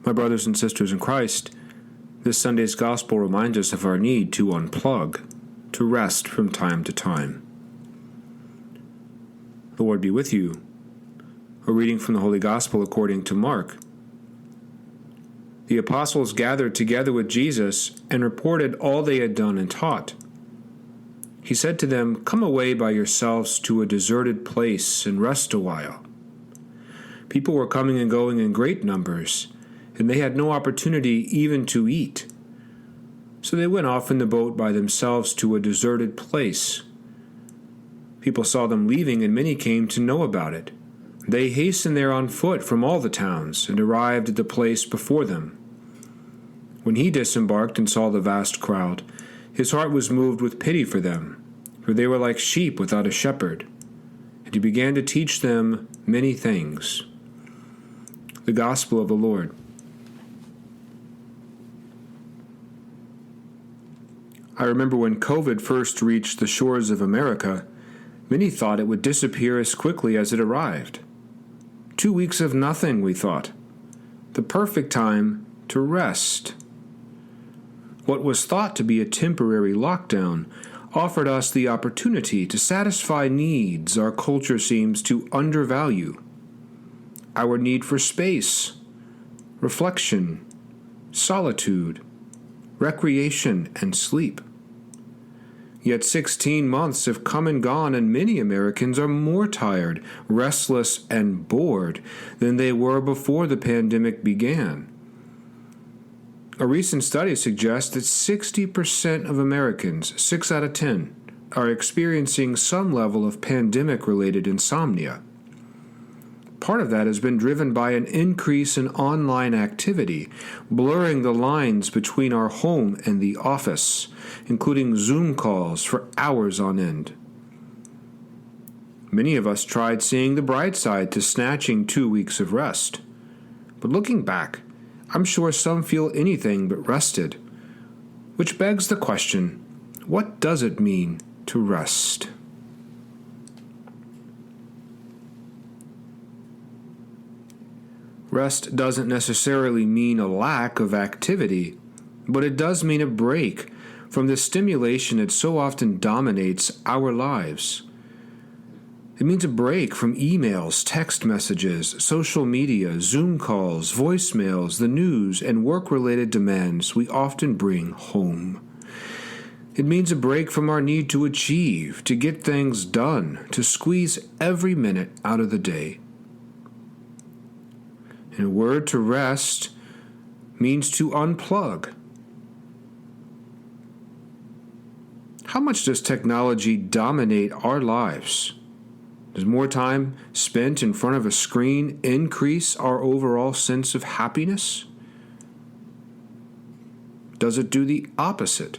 My brothers and sisters in Christ, this Sunday's Gospel reminds us of our need to unplug, to rest from time to time. The Lord be with you. A reading from the Holy Gospel according to Mark. The apostles gathered together with Jesus and reported all they had done and taught. He said to them, "Come away by yourselves to a deserted place and rest a while." People were coming and going in great numbers, and they had no opportunity even to eat. So they went off in the boat by themselves to a deserted place. People saw them leaving, and many came to know about it. They hastened there on foot from all the towns and arrived at the place before them. When he disembarked and saw the vast crowd, his heart was moved with pity for them, for they were like sheep without a shepherd. And he began to teach them many things. The Gospel of the Lord. I remember when COVID first reached the shores of America, many thought it would disappear as quickly as it arrived. 2 weeks of nothing, we thought. The perfect time to rest. What was thought to be a temporary lockdown offered us the opportunity to satisfy needs our culture seems to undervalue. Our need for space, reflection, solitude, recreation, and sleep. Yet 16 months have come and gone, and many Americans are more tired, restless, and bored than they were before the pandemic began. A recent study suggests that 60% of Americans, 6 out of 10, are experiencing some level of pandemic-related insomnia. Part of that has been driven by an increase in online activity, blurring the lines between our home and the office, including Zoom calls for hours on end. Many of us tried seeing the bright side to snatching 2 weeks of rest. But looking back, I'm sure some feel anything but rested. Which begs the question, what does it mean to rest? Rest doesn't necessarily mean a lack of activity, but it does mean a break from the stimulation that so often dominates our lives. It means a break from emails, text messages, social media, Zoom calls, voicemails, the news, and work-related demands we often bring home. It means a break from our need to achieve, to get things done, to squeeze every minute out of the day. In a word, to rest means to unplug. How much does technology dominate our lives? Does more time spent in front of a screen increase our overall sense of happiness? Does it do the opposite?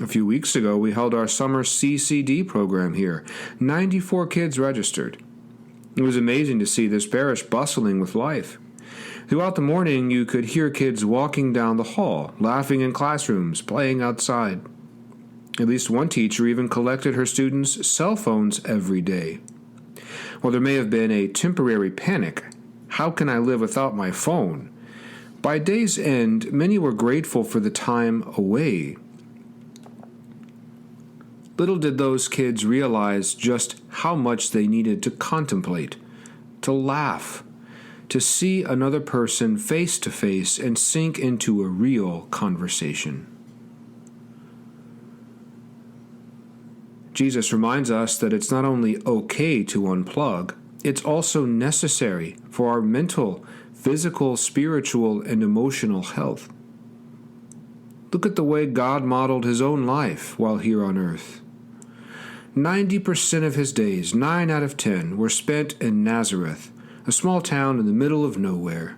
A few weeks ago, we held our summer CCD program here. 94 kids registered. It was amazing to see this parish bustling with life. Throughout the morning, you could hear kids walking down the hall, laughing in classrooms, playing outside. At least one teacher even collected her students' cell phones every day. While there may have been a temporary panic, how can I live without my phone? By day's end, many were grateful for the time away. Little did those kids realize just how much they needed to contemplate, to laugh, to see another person face to face and sink into a real conversation. Jesus reminds us that it's not only okay to unplug, it's also necessary for our mental, physical, spiritual, and emotional health. Look at the way God modeled his own life while here on earth. 90% of his days, 9 out of 10, were spent in Nazareth, a small town in the middle of nowhere.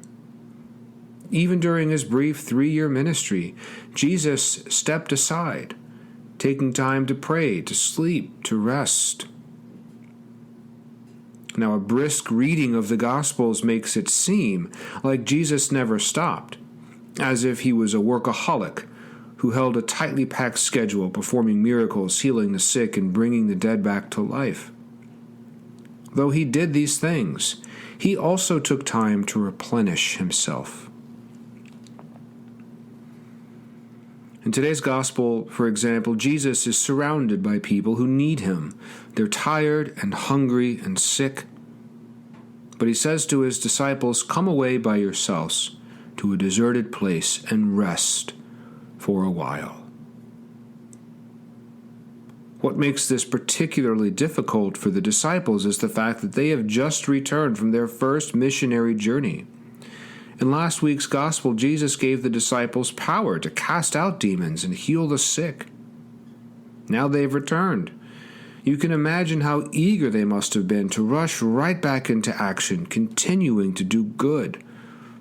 Even during his brief 3-year ministry, Jesus stepped aside, taking time to pray, to sleep, to rest. Now, a brisk reading of the Gospels makes it seem like Jesus never stopped, as if he was a workaholic who held a tightly packed schedule, performing miracles, healing the sick, and bringing the dead back to life. Though he did these things, he also took time to replenish himself. In today's gospel, for example, Jesus is surrounded by people who need him. They're tired and hungry and sick. But he says to his disciples, "Come away by yourselves to a deserted place and rest for a while." What makes this particularly difficult for the disciples is the fact that they have just returned from their first missionary journey. In last week's gospel, Jesus gave the disciples power to cast out demons and heal the sick. Now they've returned. You can imagine how eager they must have been to rush right back into action, continuing to do good.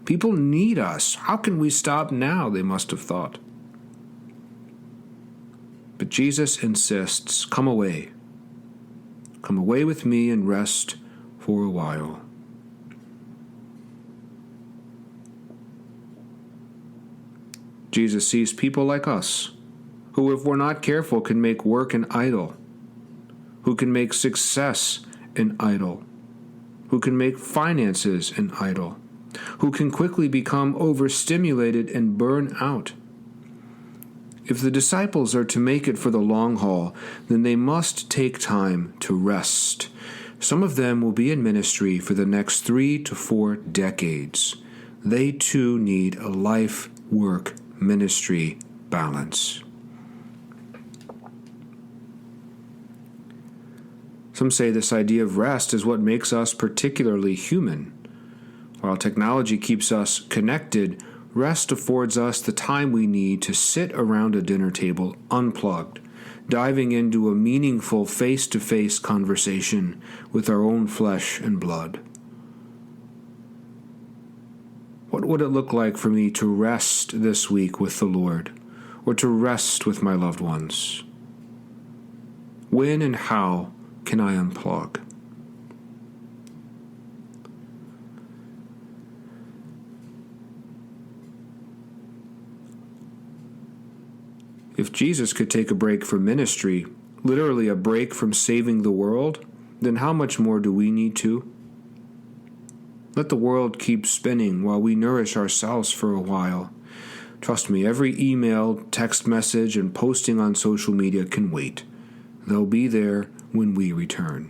People need us. How can we stop now? They must have thought. But Jesus insists, "Come away. Come away with me and rest for a while." Jesus sees people like us, who, if we're not careful, can make work an idol, who can make success an idol, who can make finances an idol, who can quickly become overstimulated and burn out. If the disciples are to make it for the long haul, then they must take time to rest. Some of them will be in ministry for the next 3 to 4 decades. They too need a life-work ministry balance. Some say this idea of rest is what makes us particularly human. While technology keeps us connected, rest affords us the time we need to sit around a dinner table unplugged, diving into a meaningful face-to-face conversation with our own flesh and blood. What would it look like for me to rest this week with the Lord, or to rest with my loved ones? When and how can I unplug? If Jesus could take a break from ministry, literally a break from saving the world, then how much more do we need to? Let the world keep spinning while we nourish ourselves for a while. Trust me, every email, text message, and posting on social media can wait. They'll be there when we return.